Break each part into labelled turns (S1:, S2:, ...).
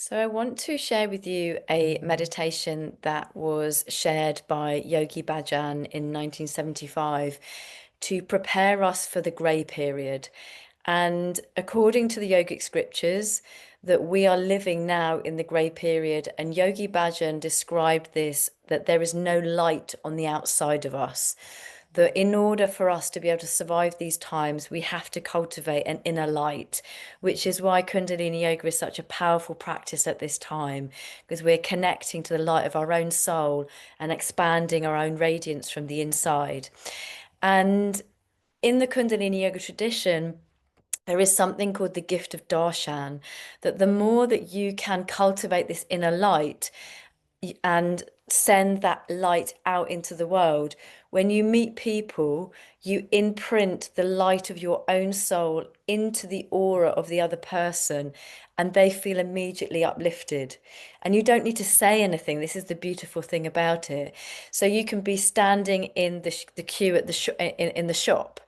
S1: So, I want to share with you a meditation that was shared by Yogi Bhajan in 1975 to prepare us for the grey period. And according to the yogic scriptures, that we are living now in the grey period. And Yogi Bhajan described this that there is no light on the outside of us, that in order for us to be able to survive these times, we have to cultivate an inner light, which is why Kundalini Yoga is such a powerful practice at this time, because we're connecting to the light of our own soul and expanding our own radiance from the inside. And in the Kundalini Yoga tradition, there is something called the gift of darshan, that the more that you can cultivate this inner light, and send that light out into the world. When you meet people, you imprint the light of your own soul into the aura of the other person, and they feel immediately uplifted. And you don't need to say anything. This is the beautiful thing about it. So you can be standing in the queue at in the shop,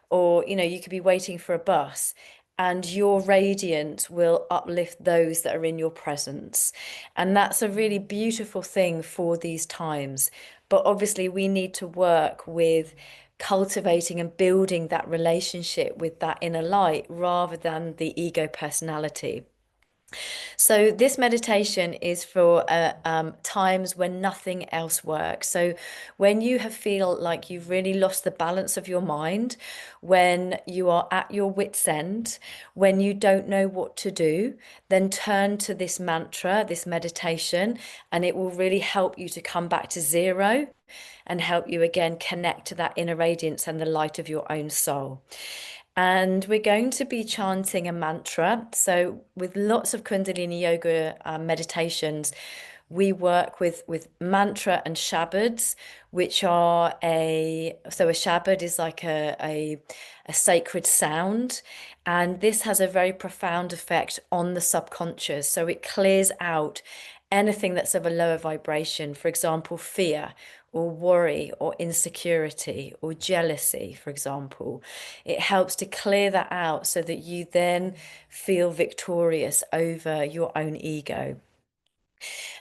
S1: or you could be waiting for a bus, and your radiance will uplift those that are in your presence. And that's a really beautiful thing for these times. But obviously, we need to work with cultivating and building that relationship with that inner light rather than the ego personality. So this meditation is for times when nothing else works. So when you have feel like you've really lost the balance of your mind, when you are at your wit's end, when you don't know what to do, then turn to this mantra, this meditation, and it will really help you to come back to zero and help you again connect to that inner radiance and the light of your own soul. And we're going to be chanting a mantra. So, with lots of Kundalini Yoga meditations, we work with mantra and shabads, which are a shabad is like a sacred sound, and this has a very profound effect on the subconscious. So it clears out anything that's of a lower vibration, for example, fear or worry or insecurity or jealousy, for example. It helps to clear that out so that you then feel victorious over your own ego.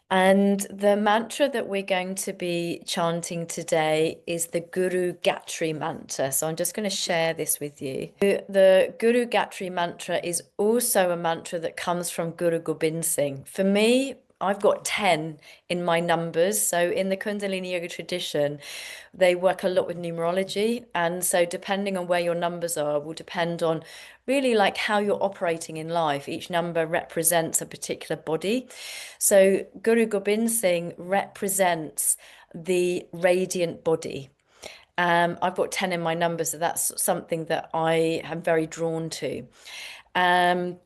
S1: And the mantra that we're going to be chanting today is the Guru Gatri mantra. So I'm just going to share this with you. The Guru Gatri mantra is also a mantra that comes from Guru Gobind Singh. For me, I've got 10 in my numbers. So in the Kundalini Yoga tradition, they work a lot with numerology. And so depending on where your numbers are will depend on really like how you're operating in life. Each number represents a particular body. So Guru Gobind Singh represents the radiant body. I've got 10 in my numbers, so that's something that I am very drawn to. Um,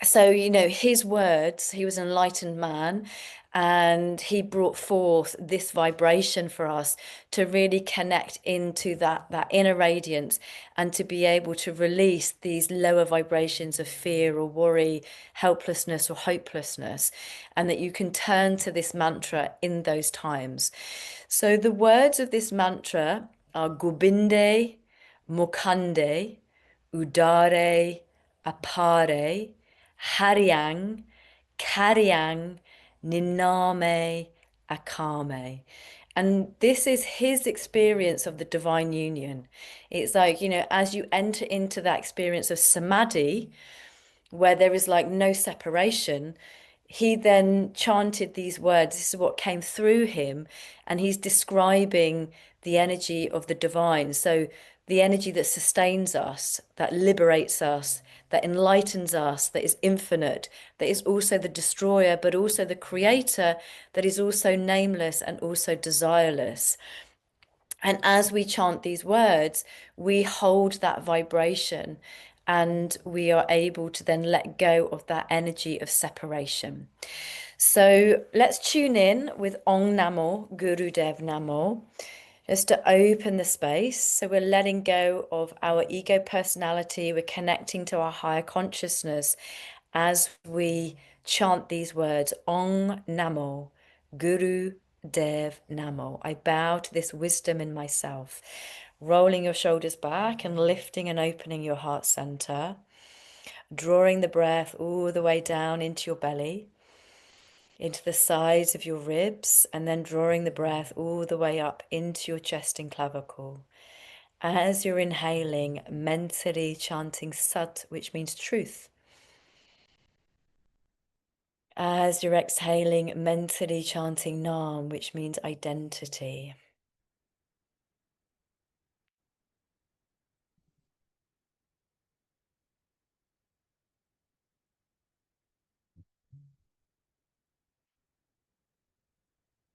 S1: so, his words, he was an enlightened man, and he brought forth this vibration for us to really connect into that inner radiance and to be able to release these lower vibrations of fear or worry, helplessness or hopelessness, and that you can turn to this mantra in those times. So the words of this mantra are Gobinde, Mukande, Udare, Apare, Haryang, Karyang, Niname, Akame. And this is his experience of the divine union. It's like, as you enter into that experience of samadhi, where there is like no separation, he then chanted these words. This is what came through him, and he's describing the energy of the divine. So, the energy that sustains us, that liberates us, that enlightens us, that is infinite, that is also the destroyer, but also the creator, that is also nameless and also desireless. And as we chant these words, we hold that vibration and we are able to then let go of that energy of separation. So let's tune in with Ong Namo, Gurudev Namo, just to open the space. So we're letting go of our ego personality, we're connecting to our higher consciousness as we chant these words Ong Namo, Guru Dev Namo. I bow to this wisdom in myself. Rolling your shoulders back and lifting and opening your heart center. Drawing the breath all the way down into your belly. into the sides of your ribs, and then drawing the breath all the way up into your chest and clavicle. As you're inhaling, mentally chanting Sat, which means truth. As you're exhaling, mentally chanting Nam, which means identity.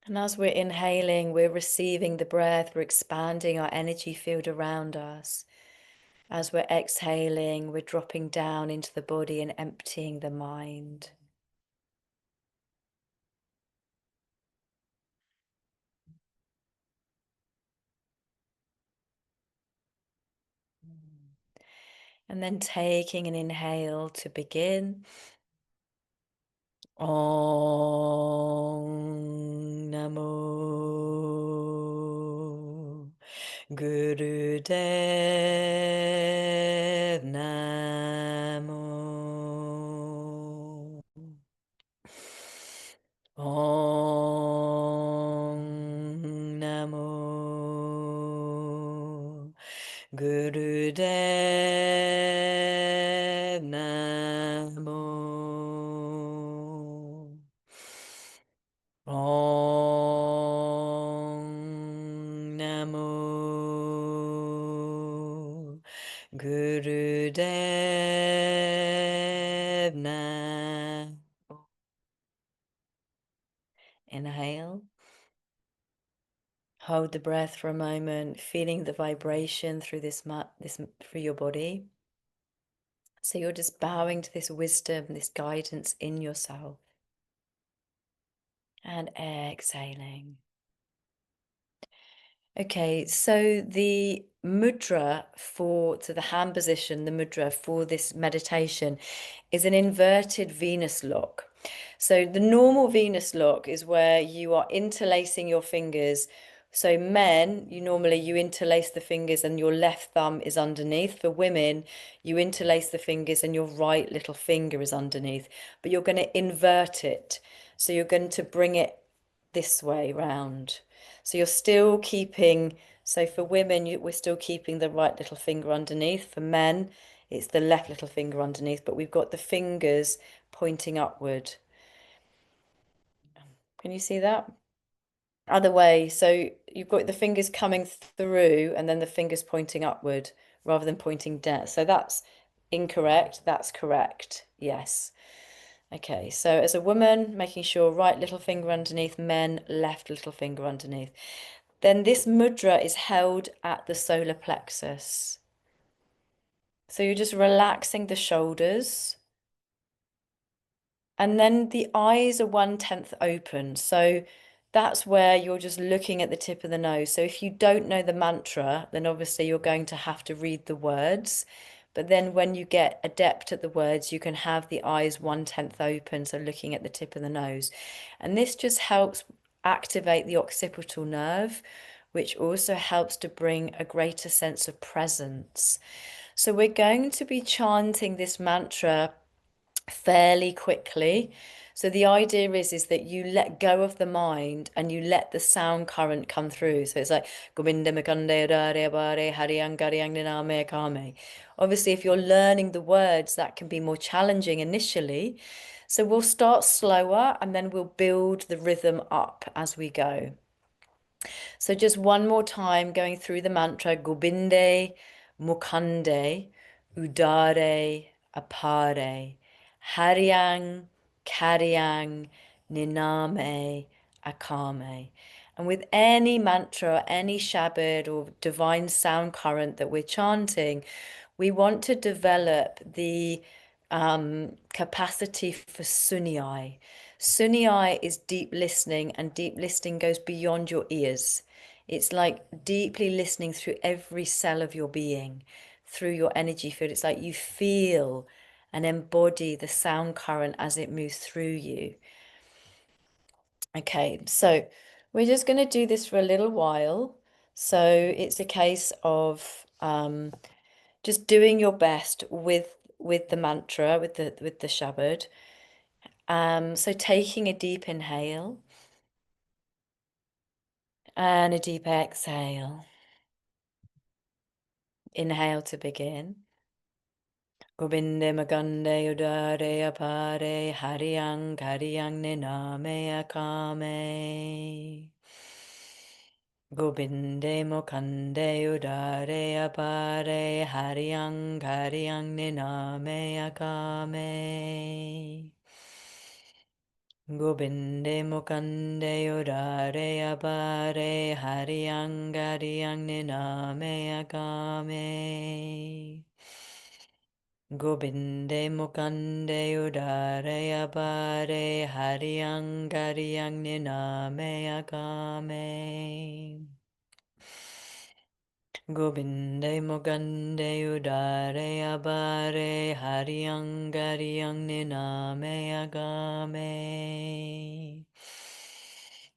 S1: And as we're inhaling, we're receiving the breath, we're expanding our energy field around us. As we're exhaling, we're dropping down into the body and emptying the mind. And then taking an inhale to begin. Om Namo Gurudev Namo Om Namo Gurudev Namo Om Namo Gurudev Namo. Inhale. Hold the breath for a moment, feeling the vibration through through your body. So you're just bowing to this wisdom, this guidance in yourself. And exhaling. Okay, so the mudra so the hand position, the mudra for this meditation is an inverted Venus lock. So the normal Venus lock is where you are interlacing your fingers. So men, you interlace the fingers and your left thumb is underneath. For women, you interlace the fingers and your right little finger is underneath. But you're going to invert it. So you're going to bring it this way round. So you're still keeping, so for women, we're still keeping the right little finger underneath. For men, it's the left little finger underneath, but we've got the fingers pointing upward. Can you see that? Other way, so you've got the fingers coming through and then the fingers pointing upward rather than pointing down. So that's incorrect. That's correct. Yes. Okay, so as a woman, making sure right little finger underneath, men, left little finger underneath. Then this mudra is held at the solar plexus. So you're just relaxing the shoulders. And then the eyes are 1/10 open. So that's where you're just looking at the tip of the nose. So if you don't know the mantra, then obviously you're going to have to read the words. But then when you get adept at the words, you can have the eyes 1/10 open, so looking at the tip of the nose. And this just helps activate the occipital nerve, which also helps to bring a greater sense of presence. So we're going to be chanting this mantra fairly quickly. So the idea is that you let go of the mind and you let the sound current come through. So it's like Govinda Mikande Rare Bare Haryang Garyang Niname Kame. Obviously, if you're learning the words, that can be more challenging initially. So we'll start slower and then we'll build the rhythm up as we go. So just one more time going through the mantra Gobinde, Mukande, Udare, Apare, Haryang, Karyang, Niname, Akame. And with any mantra, any shabad or divine sound current that we're chanting, we want to develop the capacity for sunyai. Sunyai is deep listening, and deep listening goes beyond your ears. It's like deeply listening through every cell of your being, through your energy field. It's like you feel and embody the sound current as it moves through you. Okay, so we're just going to do this for a little while. So it's a case of just doing your best with the mantra, with the shabad. So taking a deep inhale and a deep exhale. Inhale to begin. Gobinde magande udare apare hariang kariyang niname akame. Gobinde mokande udare apare hariang kariyang niname akame. Gobinde mokande udare apare hariang kariyang niname akame. Gobinde mukande udare apare hariang gariang niname agame. Gobinde mukande udare apare hariang gariang niname agame.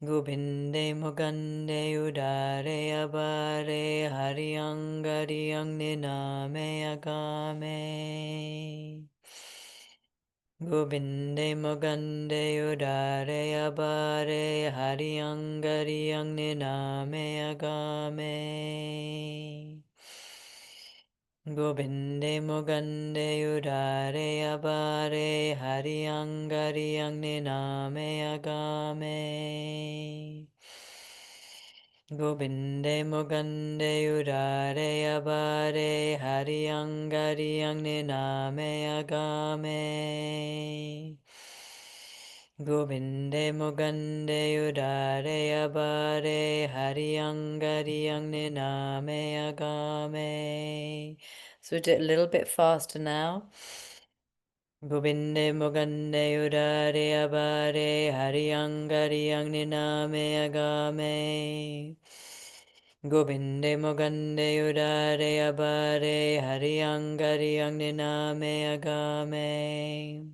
S1: Gobinde mukande udare apare hariang gariang niname agame. Gobinde mogande udare abare hariang gariang niname agame. Gobinde mogande udare abare hariang gariang niname agame. Gobinde mogande udare abare hariang gariang niname agame. Gobinde mogande udare abare hariang gariang niname agame. So we do it a little bit faster now. Gobinde mogande udare abare hariang gariang niname agame. Gobinde mogande udare abare hariang gariang niname agame.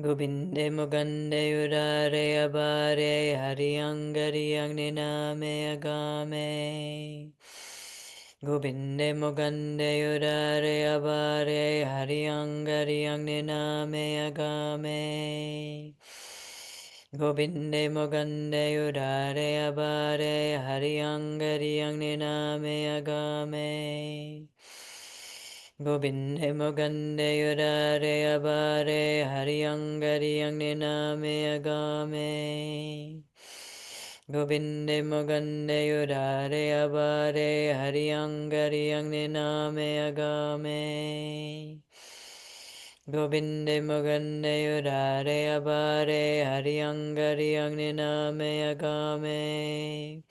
S1: Gobinde mogande udare abare hariang gariang niname agame. Gobinde mogande udare abare hariang gariang niname agame. Gobinde mogande udare abare hariang gariang niname agame. Gobinde mogande udare abare hariang gariang niname agame. Gobinde mogande udare abare hariang gariang niname agame. Gobinde mogande udare abare hariang gariang niname agame.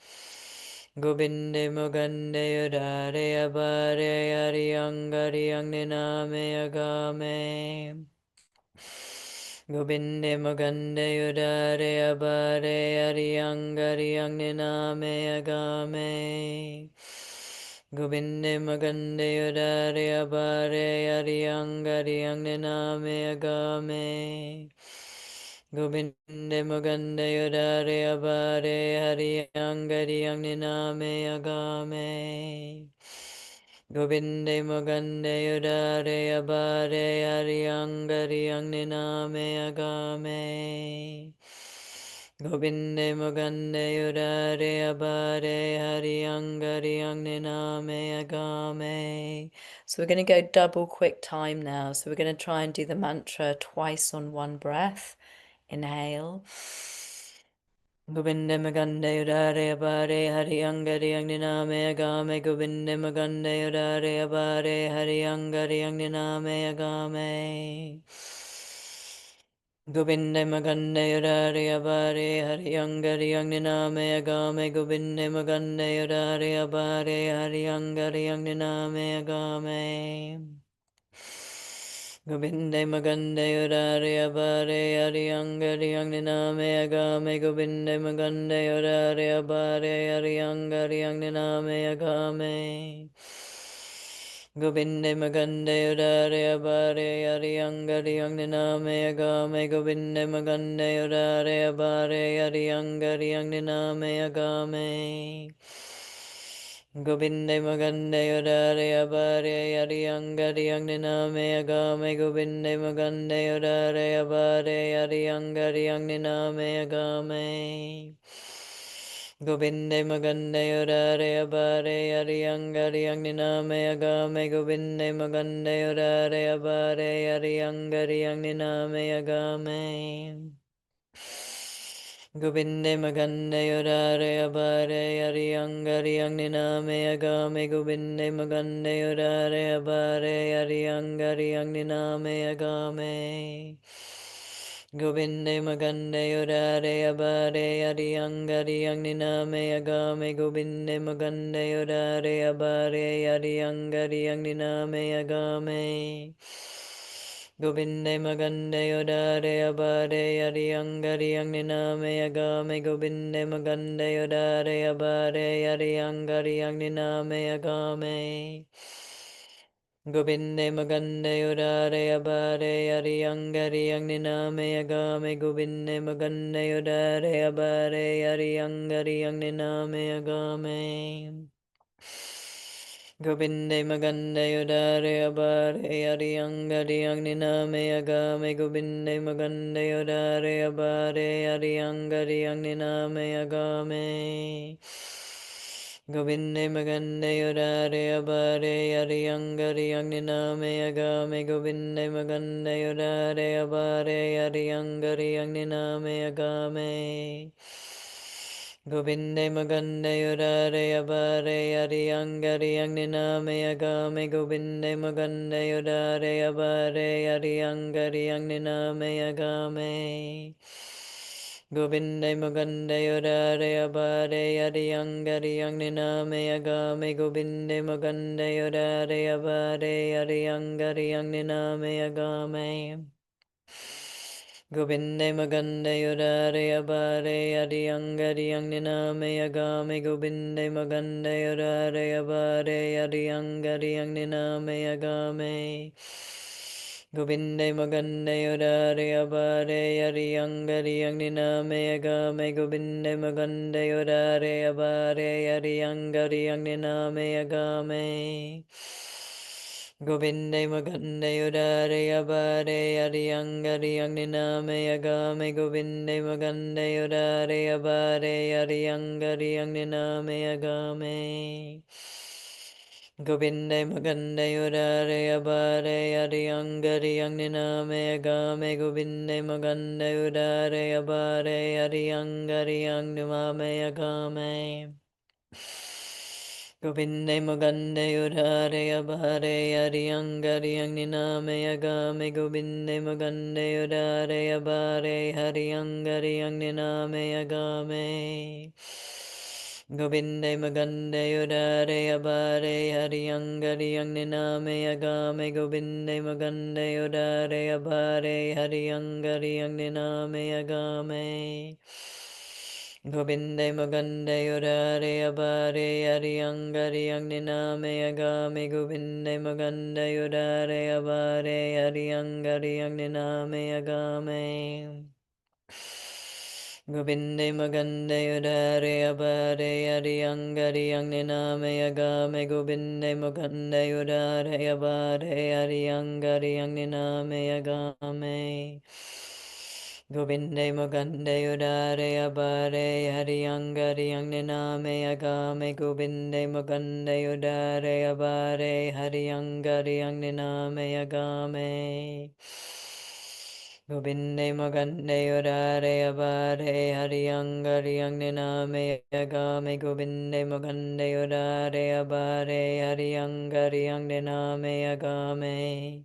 S1: Gobinde mogande udare abare hariang gariang niname agame. Gobinde mogande udare abare hariang gariang niname agame. Gobinde mogande udare abare hariang gariang niname agame. Gobinde mogande udare abare hariang gariang niname agame. Gobinde mogande udare abare hariang gariang niname agame. Gobinde mogande udare abare hariang gariang niname agame. So we're going to go double quick time now. So we're going to try and do the mantra twice on one breath. Inhale. Gobinde magande udare abare hariang gariang niname agame. Gobinde magande udare abare hariang gariang niname agame. Gobinde magande udare abare hariang gariang niname agame. Gobinde magande udare abare hariang gariang niname agame. Gobinde magande udare abare hariang gariang niname agame. Gobinde magande udare abare hariang gariang niname agame. Gobinde magande udare abare hariang gariang niname agame. Gobinde magande udare abare hariang gariang niname agame. Gobinde magande yodare abare yari angari yangnina me agame gobinde magande yodare abare yari angari yangnina me agame Gobinde magande yodare abare yari angari yangnina me agame gobinde magande yodare abare yari angari yangnina me agame Gobinde magande yodare abare yari angari yangnina me agame gobinde magande yodare abare yari angari yangnina me agame Gobinde magande yodare abare yari angari yangnina me agame gobinde magande yodare abare yari angari yangnina me agame Gobinde magande yodare abare yari angari yangnina me agame gobinde magande yodare abare yari angari yangnina me agame Gobinde magande yodare abare yari angari yangnina me agame gobinde magande yodare abare yari angari yangnina me agame Gobinde magande yodare abare yari angari yangnina me agame gobinde magande yodare abare yari angari yangnina me agame Gobinde magande yodare abare yari angari yangnina me agame gobinde magande yodare abare yari angari yangnina me agame Gobinde magande yodare abare yari angari yangnina me agame gobinde magande yodare abare yari angari yangnina me agame Gobinde magande yodare abare yari angari yangnina me agame gobinde magande yodare abare yari angari yangnina me agame Gobinde magande yodare abare yari angari yangnina me agame gobinde magande yodare abare yari angari yangnina me agame Gobinde magande yodare abare yari angari yangnina me agame gobinde magande yodare abare yari angari yangnina me agame Gobinde magande yodare abare yari angari yangnina me agame gobinde magande yodare abare yari angari yangnina me agame Gobinde magande yodare abare yari angari yangnina me agame gobinde magande yodare abare yari angari yangnina me agame Gobinde magande yodare abare yari angari yangnina me agame gobinde magande yodare abare hari angari yangnina me agame Gobinde magande yodare abare hari angari yangnina me agame gobinde magande yodare abare hari angari yangnina me agame Gobinde magande yodare abare yari angari yangnina me agame gobinde magande yodare abare yari angari yangnina me agame Gobinde magande yodare abare yari angari yangnina me agame gobinde magande yodare abare yari angari yangnina me agame Gobinde magande yodare abare yari angari yangnina me agame gobinde magande yodare abare hari angari yangnina me agame Gobinde magande yodare abare hari angari yangnina me agame gobinde magande yodare abare hari angari yangnina me agame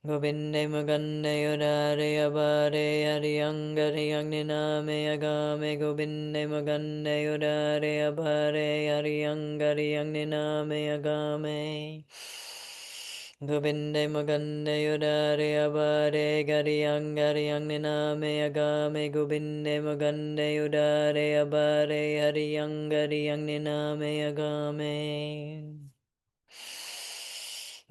S1: Gobinde magande yodare abare yari angari yangnina me agame gobinde magande yodare abare yari angari yangnina me agame Gobinde magande yodare abare gari angari yangnina me agame gobinde magande yodare abare yari angari yangnina me agame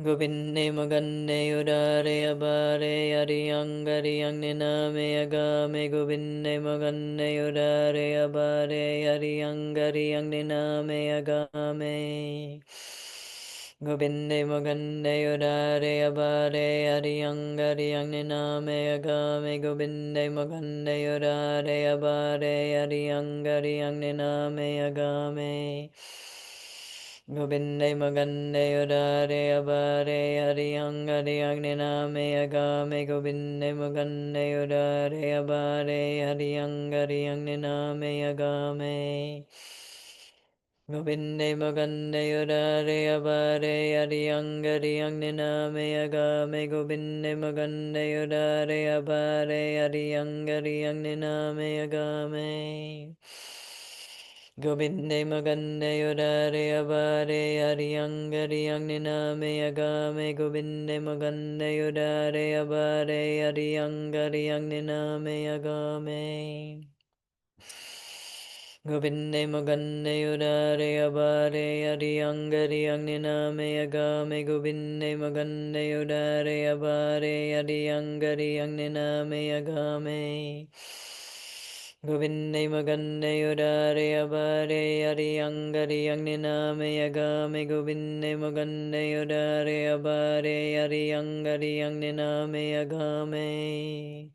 S1: Gobinne Magane Udare Abare Ariang Ariang Niname Agame Gobinne Magane Udare Abare Ariang Ariang Niname Agame Gobinne Magane Udare Abare Ariang Ariang Niname Agame Gobinne Magane Udare Abare Ariang Ariang Niname Agame Gobinde Magande Udare Abare Hariang Hariang Niname Agame Gobinde Magande Udare Abare Hariang Hariang Niname Agame Gobinde Magande Udare Abare Hariang Hariang Niname Agame Gobinde Magande Udare Abare Hariang Hariang Niname Agame Gobinde Magande Yodare Abare Ariang Ariang Niname Agame Gobinde Magande Yodare Abare Ariang Ariang Niname Agame Gobinde Magande Yodare Abare Ariang Ariang Niname Agame Gobinde Magande Yodare Abare Ariang Ariang Niname Agame Gobinde Magande Udare Abare Ariang Ariang Niname Agame Gobinde Magande Udare Abare Ariang Ariang Niname Agame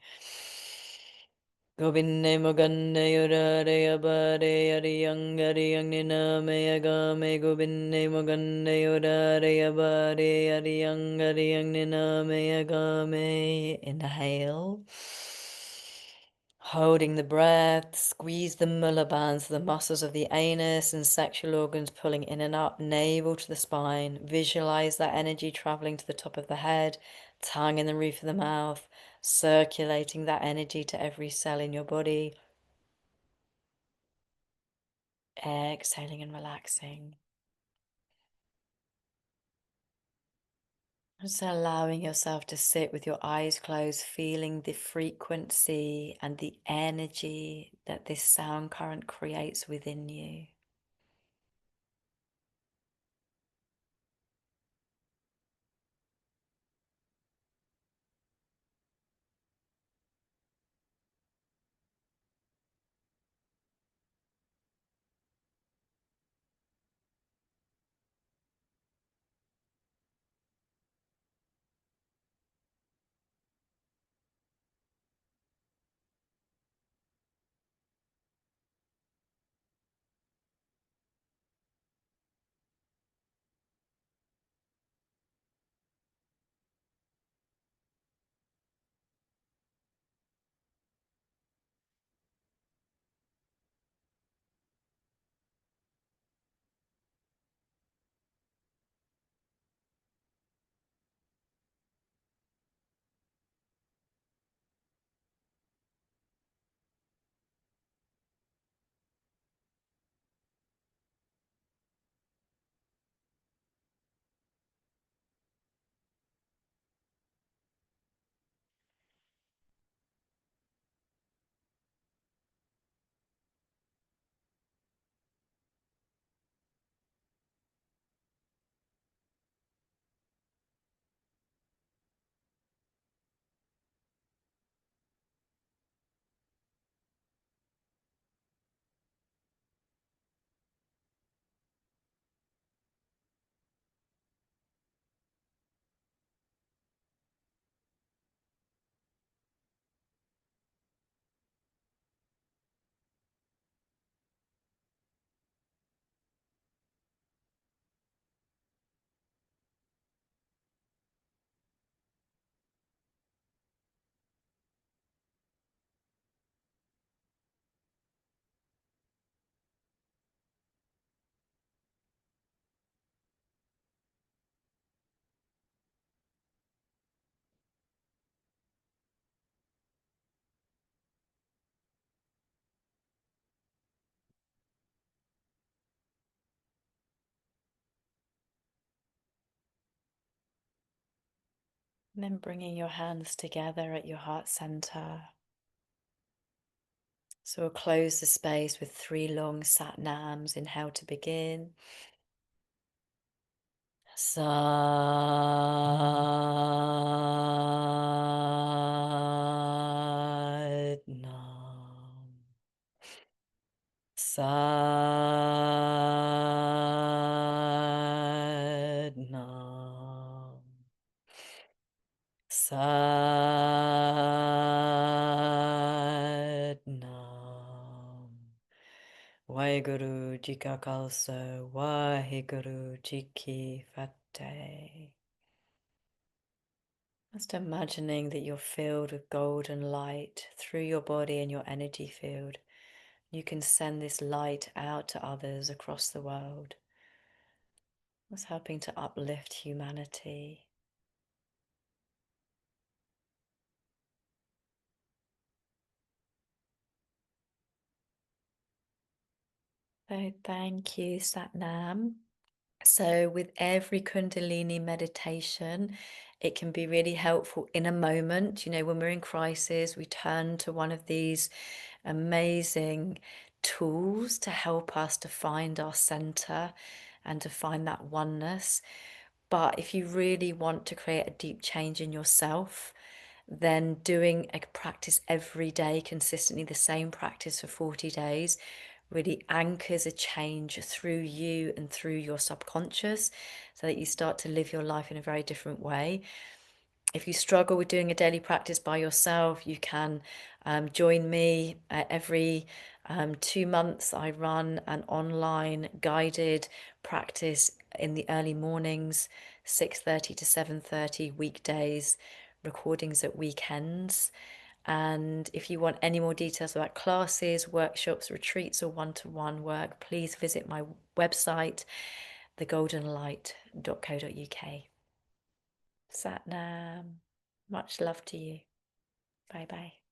S1: Gobinde Magande Udare Abare Ariang Ariang Niname Agame Gobinde Magande Udare Abare Ariang Ariang Niname Agame. Inhale. Holding the breath, squeeze the muller bands, the muscles of the anus and sexual organs pulling in and up, navel to the spine. Visualize that energy traveling to the top of the head, tongue in the roof of the mouth, circulating that energy to every cell in your body. Exhaling and relaxing. Just allowing yourself to sit with your eyes closed, feeling the frequency and the energy that this sound current creates within you. And then bringing your hands together at your heart center. So we'll close the space with 3 long sat nams. Inhale to begin. Sad Nam. Sad Nam. Sad Nam. Waheguru Ji Ka Khalsa, Waheguru Ji Ki Fateh. Just imagining that you're filled with golden light through your body and your energy field. You can send this light out to others across the world. It's helping to uplift humanity. So thank you, Satnam. So with every Kundalini meditation, it can be really helpful in a moment. You know, when we're in crisis, we turn to one of these amazing tools to help us to find our center and to find that oneness. But if you really want to create a deep change in yourself, then doing a practice every day consistently, the same practice for 40 days, really anchors a change through you and through your subconscious so that you start to live your life in a very different way. If you struggle with doing a daily practice by yourself, you can join me every 2 months. I run an online guided practice in the early mornings, 6:30 to 7:30 weekdays, recordings at weekends. And if you want any more details about classes, workshops, retreats, or one-to-one work, please visit my website, thegoldenlight.co.uk. Satnam. Much love to you. Bye bye.